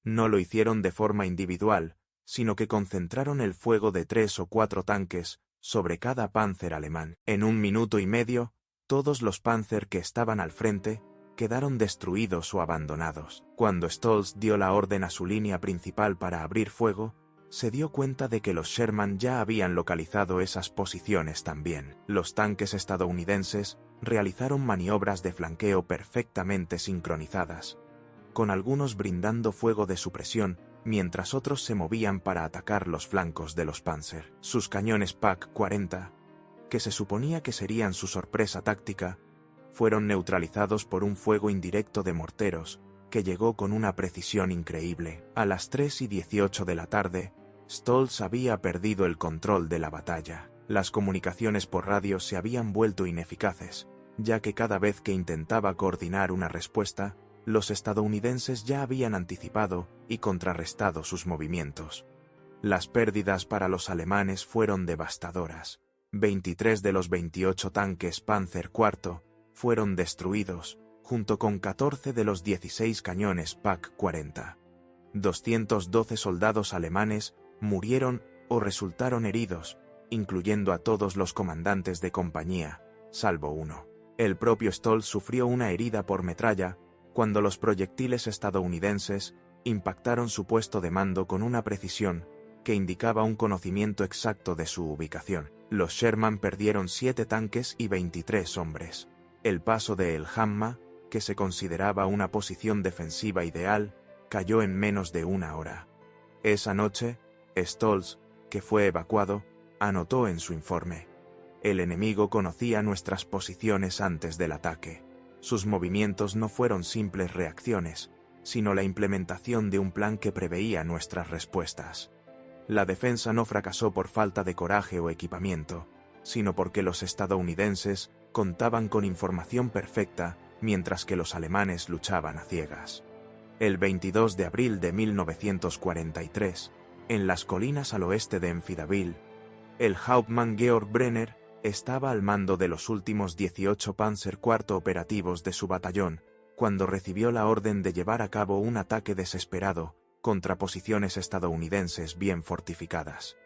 No lo hicieron de forma individual, sino que concentraron el fuego de 3 o 4 tanques sobre cada Panzer alemán. En 1 minuto y medio, todos los Panzer que estaban al frente quedaron destruidos o abandonados. Cuando Stolz dio la orden a su línea principal para abrir fuego, se dio cuenta de que los Sherman ya habían localizado esas posiciones también. Los tanques estadounidenses realizaron maniobras de flanqueo perfectamente sincronizadas, con algunos brindando fuego de supresión, mientras otros se movían para atacar los flancos de los Panzer. Sus cañones PaK-40, que se suponía que serían su sorpresa táctica, fueron neutralizados por un fuego indirecto de morteros, que llegó con una precisión increíble. A las 3:18 de la tarde, Stolz había perdido el control de la batalla. Las comunicaciones por radio se habían vuelto ineficaces, ya que cada vez que intentaba coordinar una respuesta, Los estadounidenses ya habían anticipado y contrarrestado sus movimientos. Las pérdidas para los alemanes fueron devastadoras. 23 de los 28 tanques Panzer IV fueron destruidos, junto con 14 de los 16 cañones PaK-40. 212 soldados alemanes murieron o resultaron heridos, incluyendo a todos los comandantes de compañía, salvo uno. El propio Stolz sufrió una herida por metralla cuando los proyectiles estadounidenses impactaron su puesto de mando con una precisión que indicaba un conocimiento exacto de su ubicación. Los Sherman perdieron 7 tanques y 23 hombres. El paso de El Hamma, que se consideraba una posición defensiva ideal, cayó en menos de una hora. Esa noche, Stolz, que fue evacuado, anotó en su informe: el enemigo conocía nuestras posiciones antes del ataque. Sus movimientos no fueron simples reacciones, sino la implementación de un plan que preveía nuestras respuestas. La defensa no fracasó por falta de coraje o equipamiento, sino porque los estadounidenses contaban con información perfecta, mientras que los alemanes luchaban a ciegas. El 22 de abril de 1943, en las colinas al oeste de Enfidaville, el Hauptmann Georg Brenner estaba al mando de los últimos 18 Panzer IV operativos de su batallón, cuando recibió la orden de llevar a cabo un ataque desesperado contra posiciones estadounidenses bien fortificadas.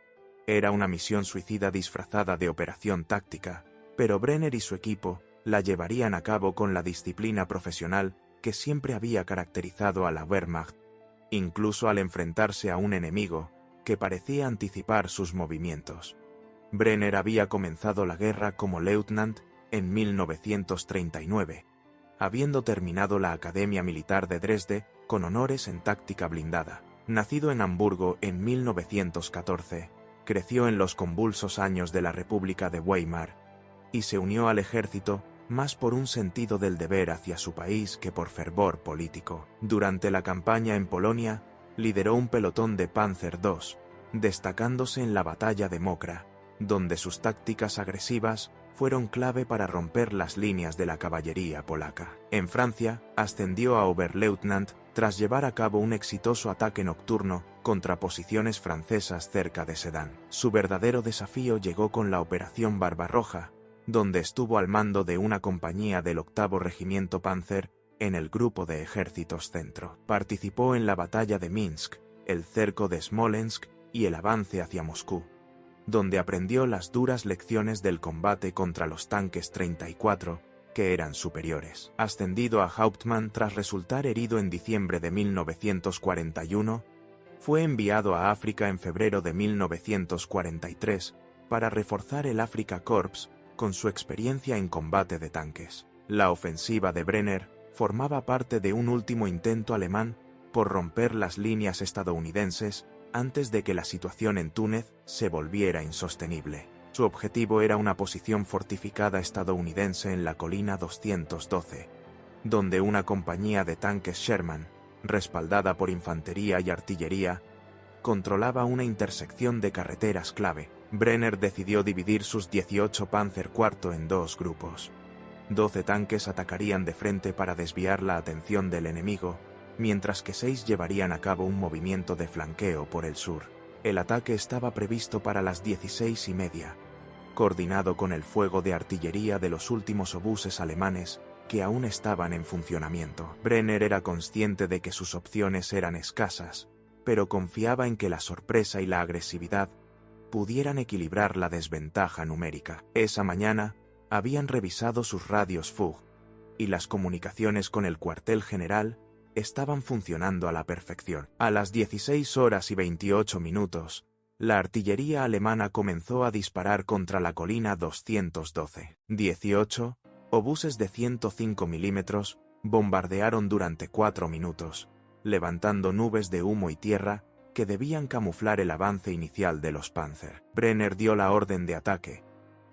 Era una misión suicida disfrazada de operación táctica, pero Brenner y su equipo la llevarían a cabo con la disciplina profesional que siempre había caracterizado a la Wehrmacht, incluso al enfrentarse a un enemigo que parecía anticipar sus movimientos. Brenner había comenzado la guerra como Leutnant en 1939, habiendo terminado la Academia Militar de Dresde con honores en táctica blindada. Nacido en Hamburgo en 1914, creció en los convulsos años de la República de Weimar y se unió al ejército más por un sentido del deber hacia su país que por fervor político. Durante la campaña en Polonia, lideró un pelotón de Panzer II, destacándose en la batalla de Mokra, donde sus tácticas agresivas fueron clave para romper las líneas de la caballería polaca. En Francia, ascendió a Oberleutnant tras llevar a cabo un exitoso ataque nocturno contra posiciones francesas cerca de Sedan. Su verdadero desafío llegó con la Operación Barbarroja, donde estuvo al mando de una compañía del 8º Regimiento Panzer en el Grupo de Ejércitos Centro. Participó en la Batalla de Minsk, el cerco de Smolensk y el avance hacia Moscú, donde aprendió las duras lecciones del combate contra los tanques 34, que eran superiores. Ascendido a Hauptmann tras resultar herido en diciembre de 1941, fue enviado a África en febrero de 1943 para reforzar el Afrika Korps con su experiencia en combate de tanques. La ofensiva de Brenner formaba parte de un último intento alemán por romper las líneas estadounidenses antes de que la situación en Túnez se volviera insostenible. Su objetivo era una posición fortificada estadounidense en la colina 212, donde una compañía de tanques Sherman, respaldada por infantería y artillería, controlaba una intersección de carreteras clave. Brenner decidió dividir sus 18 Panzer IV en 2 grupos. 12 tanques atacarían de frente para desviar la atención del enemigo, mientras que 6 llevarían a cabo un movimiento de flanqueo por el sur. El ataque estaba previsto para las 16:30, coordinado con el fuego de artillería de los últimos obuses alemanes que aún estaban en funcionamiento. Brenner era consciente de que sus opciones eran escasas, pero confiaba en que la sorpresa y la agresividad pudieran equilibrar la desventaja numérica. Esa mañana, habían revisado sus radios FUG, y las comunicaciones con el cuartel general estaban funcionando a la perfección. A las 16:28, la artillería alemana comenzó a disparar contra la colina 212. 18 obuses de 105 milímetros bombardearon durante 4 minutos, levantando nubes de humo y tierra que debían camuflar el avance inicial de los Panzer. Brenner dio la orden de ataque,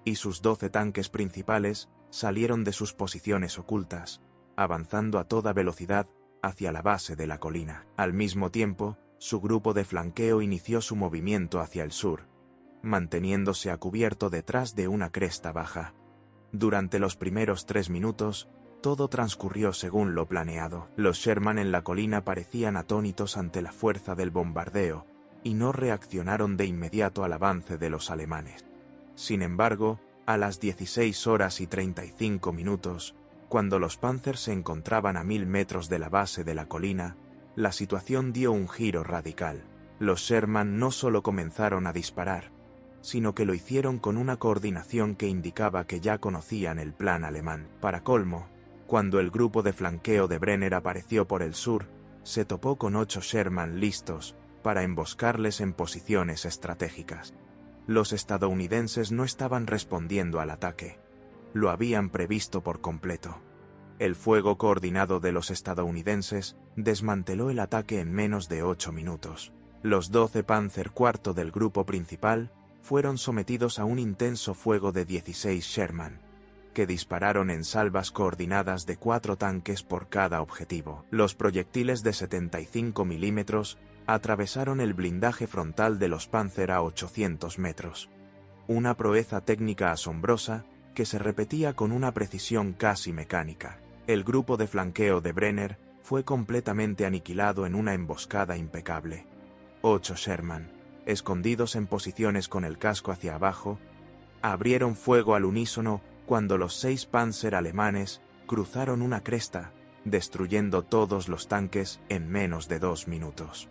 y sus 12 tanques principales salieron de sus posiciones ocultas, avanzando a toda velocidad hacia la base de la colina. Al mismo tiempo, su grupo de flanqueo inició su movimiento hacia el sur, manteniéndose a cubierto detrás de una cresta baja. Durante los primeros 3 minutos, Todo transcurrió según lo planeado. Los Sherman en la colina parecían atónitos ante la fuerza del bombardeo, y no reaccionaron de inmediato al avance de los alemanes. Sin embargo, a las 16:35, cuando los Panzers se encontraban a 1000 metros de la base de la colina, la situación dio un giro radical. Los Sherman no solo comenzaron a disparar, sino que lo hicieron con una coordinación que indicaba que ya conocían el plan alemán. Para colmo, cuando el grupo de flanqueo de Brenner apareció por el sur, se topó con 8 Sherman listos para emboscarles en posiciones estratégicas. Los estadounidenses no estaban respondiendo al ataque. Lo habían previsto por completo. El fuego coordinado de los estadounidenses desmanteló el ataque en menos de 8 minutos. Los 12 Panzer IV del grupo principal fueron sometidos a un intenso fuego de 16 Sherman, que dispararon en salvas coordinadas de 4 tanques por cada objetivo. Los proyectiles de 75 milímetros atravesaron el blindaje frontal de los Panzer a 800 metros. Una proeza técnica asombrosa que se repetía con una precisión casi mecánica. El grupo de flanqueo de Brenner fue completamente aniquilado en una emboscada impecable. 8 Sherman, escondidos en posiciones con el casco hacia abajo, abrieron fuego al unísono cuando los 6 Panzer alemanes cruzaron una cresta, destruyendo todos los tanques en menos de 2 minutos.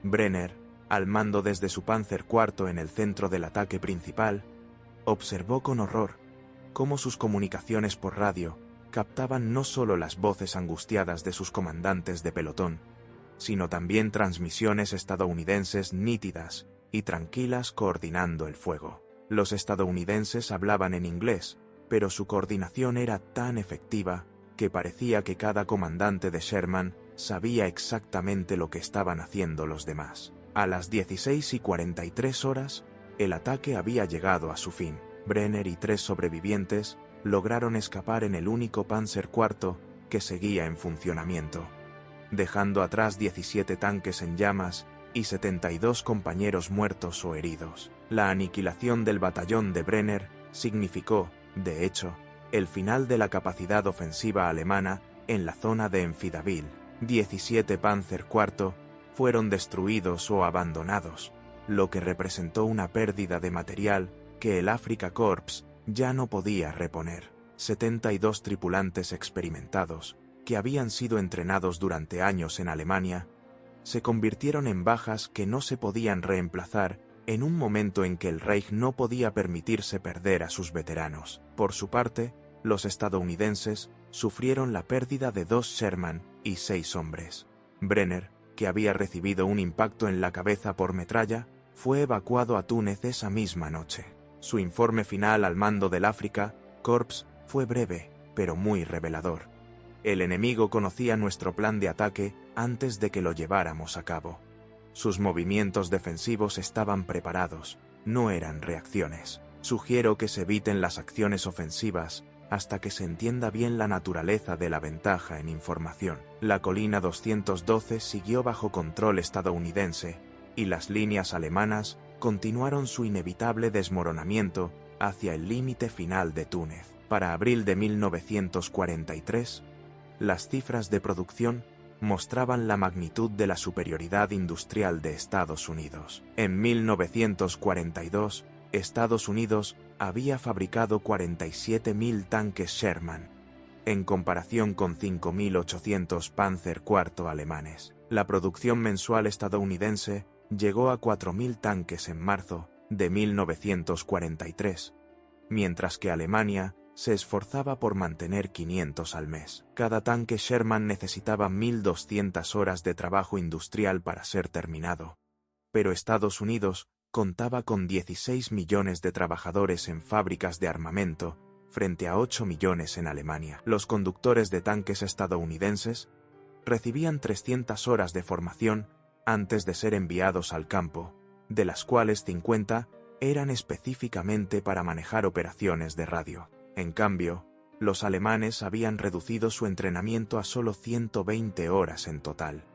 Brenner, al mando desde su Panzer IV en el centro del ataque principal, observó con horror cómo sus comunicaciones por radio captaban no solo las voces angustiadas de sus comandantes de pelotón, sino también transmisiones estadounidenses nítidas y tranquilas coordinando el fuego. Los estadounidenses hablaban en inglés, pero su coordinación era tan efectiva que parecía que cada comandante de Sherman sabía exactamente lo que estaban haciendo los demás. A las 16:43, el ataque había llegado a su fin. Brenner y 3 sobrevivientes lograron escapar en el único Panzer IV que seguía en funcionamiento, dejando atrás 17 tanques en llamas y 72 compañeros muertos o heridos. La aniquilación del batallón de Brenner significó, de hecho, el final de la capacidad ofensiva alemana en la zona de Enfidaville. 17 Panzer IV fueron destruidos o abandonados, lo que representó una pérdida de material que el Afrika Korps ya no podía reponer. 72 tripulantes experimentados, que habían sido entrenados durante años en Alemania, se convirtieron en bajas que no se podían reemplazar en un momento en que el Reich no podía permitirse perder a sus veteranos. Por su parte, los estadounidenses sufrieron la pérdida de 2 Sherman y 6 hombres. Brenner, que había recibido un impacto en la cabeza por metralla, fue evacuado a Túnez esa misma noche. Su informe final al mando del Afrika Korps fue breve, pero muy revelador. El enemigo conocía nuestro plan de ataque antes de que lo lleváramos a cabo. Sus movimientos defensivos estaban preparados, no eran reacciones. Sugiero que se eviten las acciones ofensivas hasta que se entienda bien la naturaleza de la ventaja en información. La colina 212 siguió bajo control estadounidense, y las líneas alemanas continuaron su inevitable desmoronamiento hacia el límite final de Túnez. Para abril de 1943, las cifras de producción mostraban la magnitud de la superioridad industrial de Estados Unidos. En 1942, Estados Unidos había fabricado 47.000 tanques Sherman, en comparación con 5.800 Panzer IV alemanes. La producción mensual estadounidense llegó a 4.000 tanques en marzo de 1943, mientras que Alemania se esforzaba por mantener 500 al mes. Cada tanque Sherman necesitaba 1.200 horas de trabajo industrial para ser terminado, pero Estados Unidos contaba con 16 millones de trabajadores en fábricas de armamento, frente a 8 millones en Alemania. Los conductores de tanques estadounidenses recibían 300 horas de formación antes de ser enviados al campo, de las cuales 50 eran específicamente para manejar operaciones de radio. En cambio, los alemanes habían reducido su entrenamiento a solo 120 horas en total.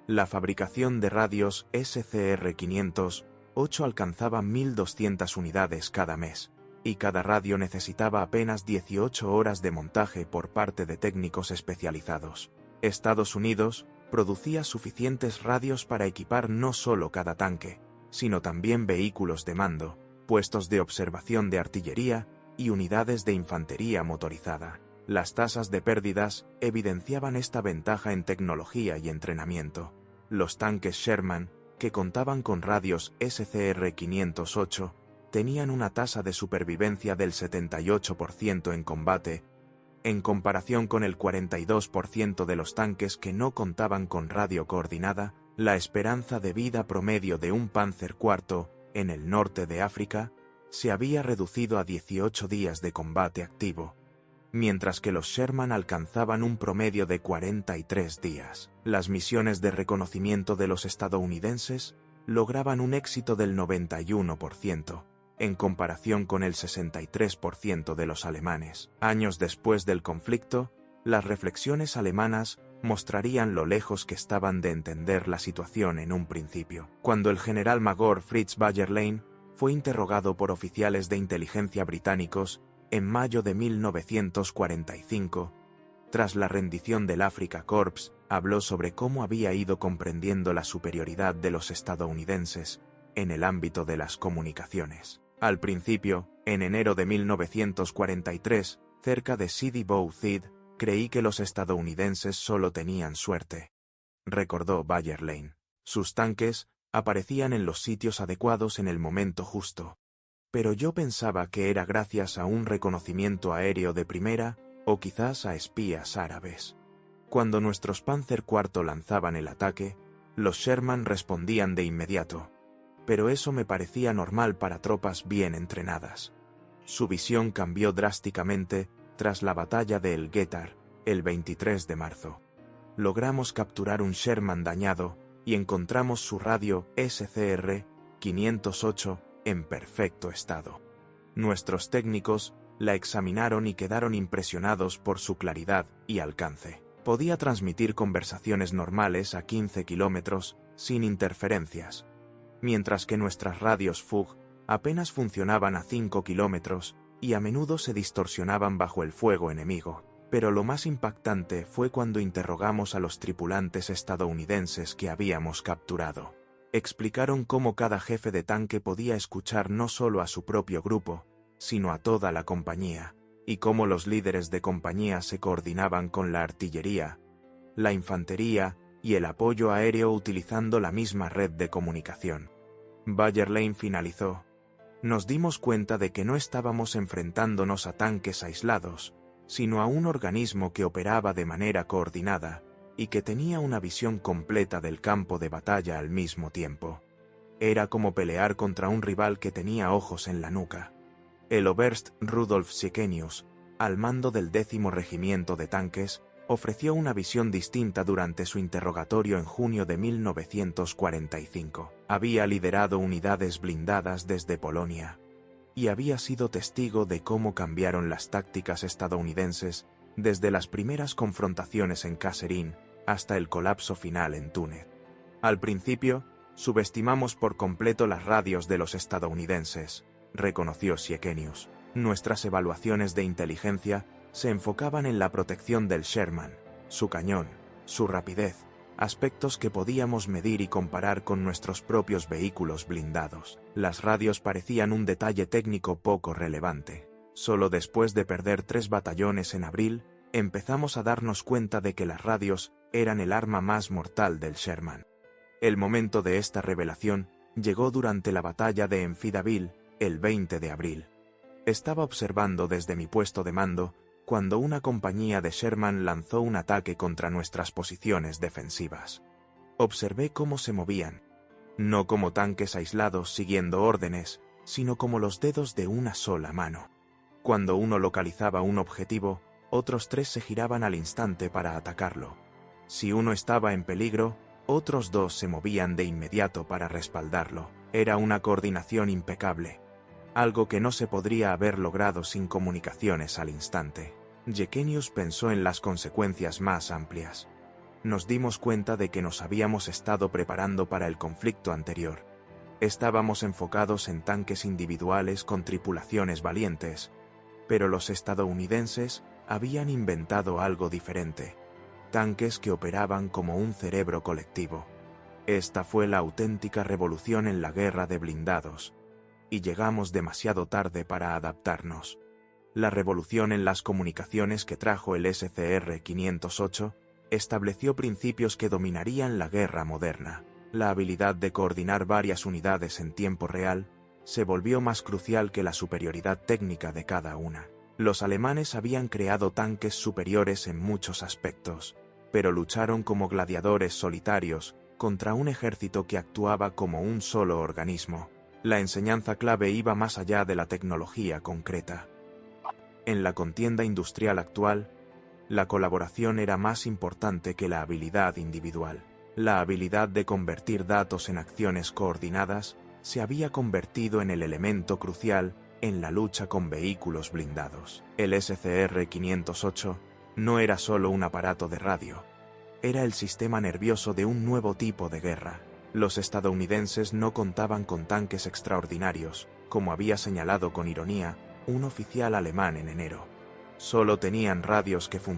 La fabricación de radios SCR-508 alcanzaba 1.200 unidades cada mes, y cada radio necesitaba apenas 18 horas de montaje por parte de técnicos especializados. Estados Unidos producía suficientes radios para equipar no solo cada tanque, sino también vehículos de mando, puestos de observación de artillería y unidades de infantería motorizada. Las tasas de pérdidas evidenciaban esta ventaja en tecnología y entrenamiento. Los tanques Sherman, que contaban con radios SCR-508, tenían una tasa de supervivencia del 78% en combate, en comparación con el 42% de los tanques que no contaban con radio coordinada. La esperanza de vida promedio de un Panzer IV, en el norte de África, se había reducido a 18 días de combate activo, mientras que los Sherman alcanzaban un promedio de 43 días. Las misiones de reconocimiento de los estadounidenses lograban un éxito del 91%, en comparación con el 63% de los alemanes. Años después del conflicto, las reflexiones alemanas mostrarían lo lejos que estaban de entender la situación en un principio. Cuando el general Magor Fritz Bayerlein fue interrogado por oficiales de inteligencia británicos en mayo de 1945, tras la rendición del Afrika Korps, habló sobre cómo había ido comprendiendo la superioridad de los estadounidenses en el ámbito de las comunicaciones. Al principio, en enero de 1943, cerca de Sidi Bou Zid, creí que los estadounidenses solo tenían suerte, recordó Bayerlein. Sus tanques aparecían en los sitios adecuados en el momento justo. Pero yo pensaba que era gracias a un reconocimiento aéreo de primera, o quizás a espías árabes. Cuando nuestros Panzer IV lanzaban el ataque, los Sherman respondían de inmediato. Pero eso me parecía normal para tropas bien entrenadas. Su visión cambió drásticamente tras la batalla de El Guetar, el 23 de marzo. Logramos capturar un Sherman dañado y encontramos su radio SCR-508 en perfecto estado. Nuestros técnicos la examinaron y quedaron impresionados por su claridad y alcance. Podía transmitir conversaciones normales a 15 kilómetros sin interferencias, mientras que nuestras radios FUG apenas funcionaban a 5 kilómetros y a menudo se distorsionaban bajo el fuego enemigo. Pero lo más impactante fue cuando interrogamos a los tripulantes estadounidenses que habíamos capturado. Explicaron cómo cada jefe de tanque podía escuchar no solo a su propio grupo, sino a toda la compañía, y cómo los líderes de compañía se coordinaban con la artillería, la infantería y el apoyo aéreo utilizando la misma red de comunicación. Bayerlein finalizó: nos dimos cuenta de que no estábamos enfrentándonos a tanques aislados, sino a un organismo que operaba de manera coordinada y que tenía una visión completa del campo de batalla al mismo tiempo. Era como pelear contra un rival que tenía ojos en la nuca. El Oberst Rudolf Siekenius, al mando del 10º Regimiento de Tanques, ofreció una visión distinta durante su interrogatorio en junio de 1945. Había liderado unidades blindadas desde Polonia y había sido testigo de cómo cambiaron las tácticas estadounidenses desde las primeras confrontaciones en Kasserine hasta el colapso final en Túnez. Al principio, subestimamos por completo las radios de los estadounidenses, reconoció Siekenius. Nuestras evaluaciones de inteligencia se enfocaban en la protección del Sherman, su cañón, su rapidez, aspectos que podíamos medir y comparar con nuestros propios vehículos blindados. Las radios parecían un detalle técnico poco relevante. Solo después de perder 3 batallones en abril, empezamos a darnos cuenta de que las radios eran el arma más mortal del Sherman. El momento de esta revelación llegó durante la batalla de Enfidaville, el 20 de abril. Estaba observando desde mi puesto de mando cuando una compañía de Sherman lanzó un ataque contra nuestras posiciones defensivas. Observé cómo se movían, no como tanques aislados siguiendo órdenes, sino como los dedos de una sola mano. Cuando uno localizaba un objetivo, otros 3 se giraban al instante para atacarlo. Si uno estaba en peligro, otros 2 se movían de inmediato para respaldarlo. Era una coordinación impecable, algo que no se podría haber logrado sin comunicaciones al instante. Siekenius pensó en las consecuencias más amplias. Nos dimos cuenta de que nos habíamos estado preparando para el conflicto anterior. Estábamos enfocados en tanques individuales con tripulaciones valientes, pero los estadounidenses habían inventado algo diferente. Tanques que operaban como un cerebro colectivo. Esta fue la auténtica revolución en la guerra de blindados. Y llegamos demasiado tarde para adaptarnos. La revolución en las comunicaciones que trajo el SCR-508 estableció principios que dominarían la guerra moderna. La habilidad de coordinar varias unidades en tiempo real se volvió más crucial que la superioridad técnica de cada una. Los alemanes habían creado tanques superiores en muchos aspectos, pero lucharon como gladiadores solitarios contra un ejército que actuaba como un solo organismo. La enseñanza clave iba más allá de la tecnología concreta. En la contienda industrial actual, la colaboración era más importante que la habilidad individual. La habilidad de convertir datos en acciones coordinadas se había convertido en el elemento crucial en la lucha con vehículos blindados. El SCR-508 no era solo un aparato de radio. Era el sistema nervioso de un nuevo tipo de guerra. Los estadounidenses no contaban con tanques extraordinarios, como había señalado con ironía un oficial alemán en enero. Solo tenían radios que funcionaban